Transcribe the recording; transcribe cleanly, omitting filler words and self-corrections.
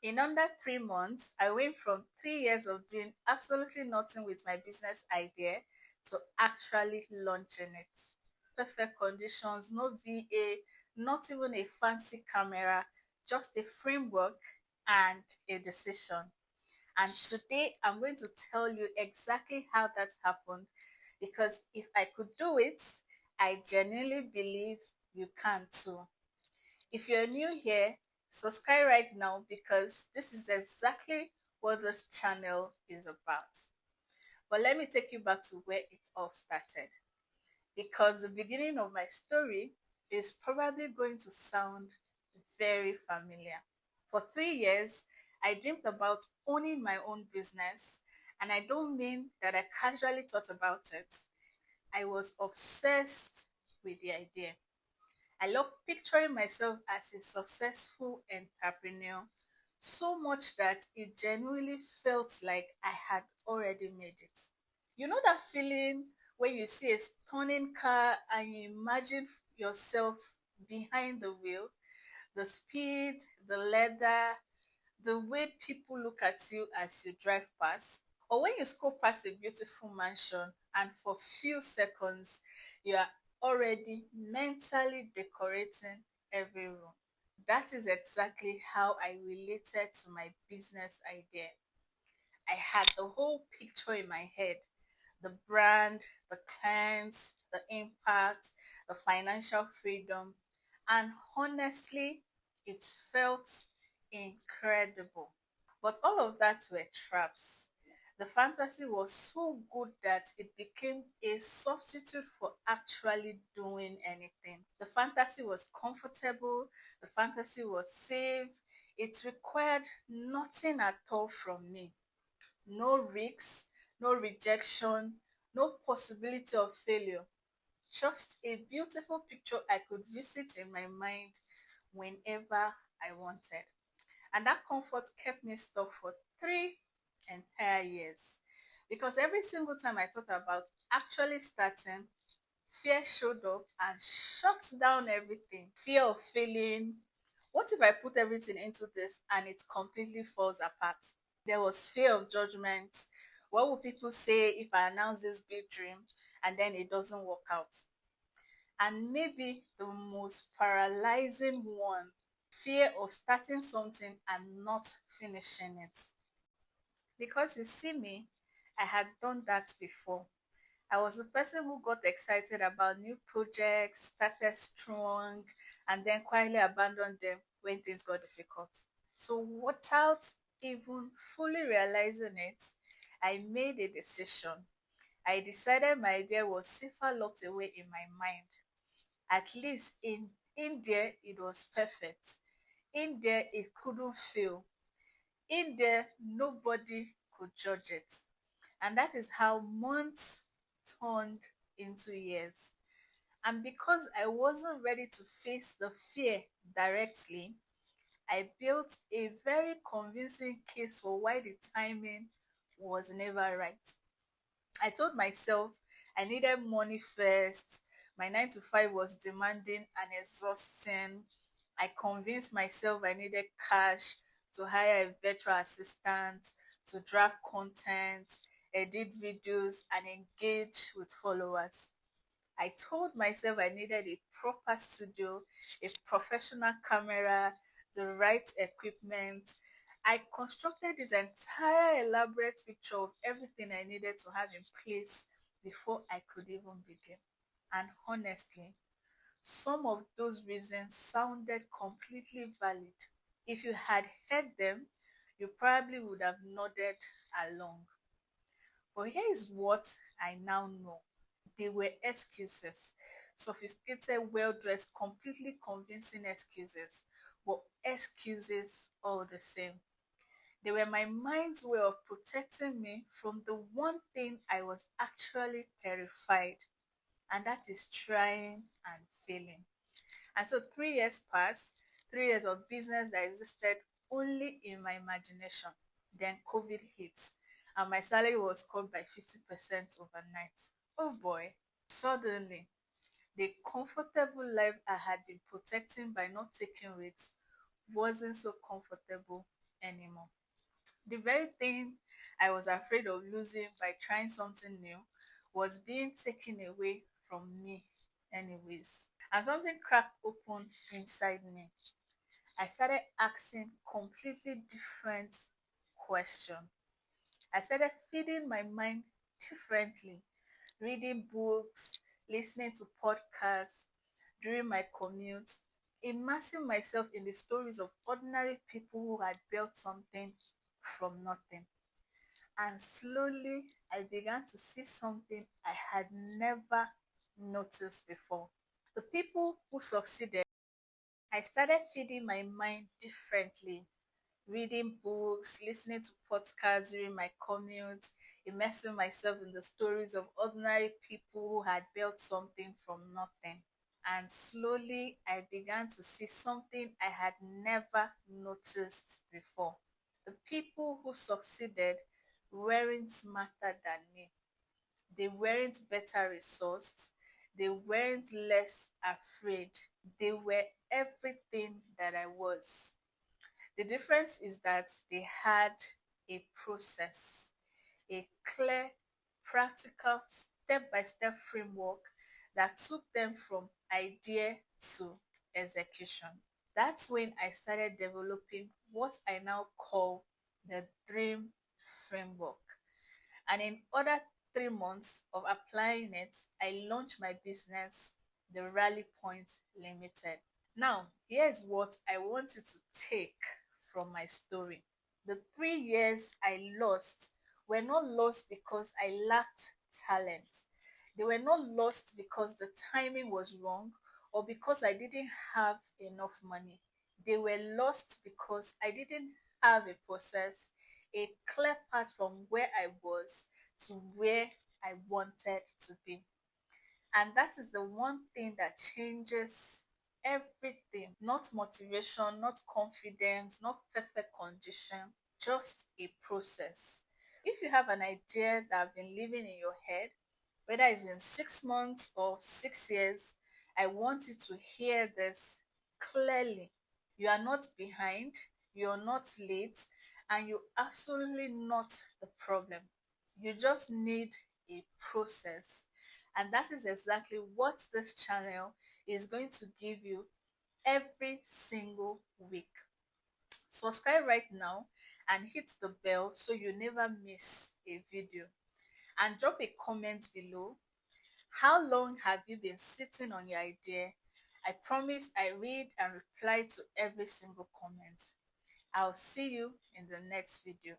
In under 3 months, I went from 3 years of doing absolutely nothing with my business idea to actually launching it. Perfect conditions, no VA, not even a fancy camera, just a framework and a decision. And today I'm going to tell you exactly how that happened because if I could do it, I genuinely believe you can too. If you're new here, subscribe right now because this is exactly what this channel is about. But let me take you back to where it all started because the beginning of my story is probably going to sound very familiar. For 3 years, I dreamed about owning my own business, and I don't mean that I casually thought about it. I was obsessed with the idea. I love picturing myself as a successful entrepreneur so much that it genuinely felt like I had already made it. You know that feeling when you see a stunning car and you imagine yourself behind the wheel, the speed, the leather, the way people look at you as you drive past, or when you scroll past a beautiful mansion and for few seconds you are already mentally decorating every room. That is exactly how I related to my business idea. I had the whole picture in my head: the brand, the clients, the impact, the financial freedom, and honestly, it felt incredible. But all of that were traps. The fantasy was so good that it became a substitute for actually doing anything. The fantasy was comfortable, the fantasy was safe, it required nothing at all from me. No risks, no rejection, no possibility of failure. Just a beautiful picture I could visit in my mind whenever I wanted. And that comfort kept me stuck for 3 entire years. Because every single time I thought about actually starting, fear showed up and shut down everything. Fear of failing. What if I put everything into this and it completely falls apart? There was fear of judgment. What will people say if I announce this big dream and then it doesn't work out? And maybe the most paralyzing one, fear of starting something and not finishing it. Because you see me, I had done that before. I was the person who got excited about new projects, started strong, and then quietly abandoned them when things got difficult. So, without even fully realizing it, I made a decision. I decided my idea was safer locked away in my mind. At least in there, it was perfect. In there, it couldn't fail. In there, nobody could judge it. And that is how months turned into years. And because I wasn't ready to face the fear directly, I built a very convincing case for why the timing was never right. I told myself I needed money first. My 9 to 5 was demanding and exhausting. I convinced myself I needed cash to hire a virtual assistant, to draft content, edit videos, and engage with followers. I told myself I needed a proper studio, a professional camera, the right equipment. I constructed this entire elaborate picture of everything I needed to have in place before I could even begin. And honestly, some of those reasons sounded completely valid. If you had heard them, you probably would have nodded along. But here is what I now know: they were excuses. Sophisticated, well dressed, completely convincing excuses, but excuses all the same. They were my mind's way of protecting me from the one thing I was actually terrified, and that is trying and failing. And so 3 years passed, 3 years of business that existed only in my imagination. Then COVID hit, and my salary was cut by 50% overnight. Oh boy. Suddenly, the comfortable life I had been protecting by not taking risks wasn't so comfortable anymore. The very thing I was afraid of losing by trying something new was being taken away from me, anyways. And something cracked open inside me. I started asking completely different questions. I started feeding my mind differently, reading books, listening to podcasts during my commute, immersing myself in the stories of ordinary people who had built something from nothing. And slowly, I began to see something I had never noticed before. The people who succeeded, I started feeding my mind differently, reading books, listening to podcasts during my commute, immersing myself in the stories of ordinary people who had built something from nothing. And slowly, I began to see something I had never noticed before. The people who succeeded weren't smarter than me. They weren't better resourced. They weren't less afraid. They were everything that I was. The difference is that they had a process, a clear, practical, step by step framework that took them from idea to execution. That's when I started developing what I now call the Dream Framework. And in other 3 months of applying it, I launched my business, the Rally Point Limited. Now, here's what I want you to take from my story. The 3 years I lost were not lost because I lacked talent. They were not lost because the timing was wrong or because I didn't have enough money. They were lost because I didn't have a process, a clear path from where I was to where I wanted to be. And that is the one thing that changes everything. Not motivation, not confidence, not perfect condition, just a process. If you have an idea that have been living in your head, whether it's been 6 months or 6 years, I want you to hear this clearly. You are not behind, you're not late, and you're absolutely not the problem. You just need a process. And that is exactly what this channel is going to give you every single week. Subscribe right now and hit the bell so you never miss a video. And drop a comment below. How long have you been sitting on your idea? I promise I read and reply to every single comment. I'll see you in the next video.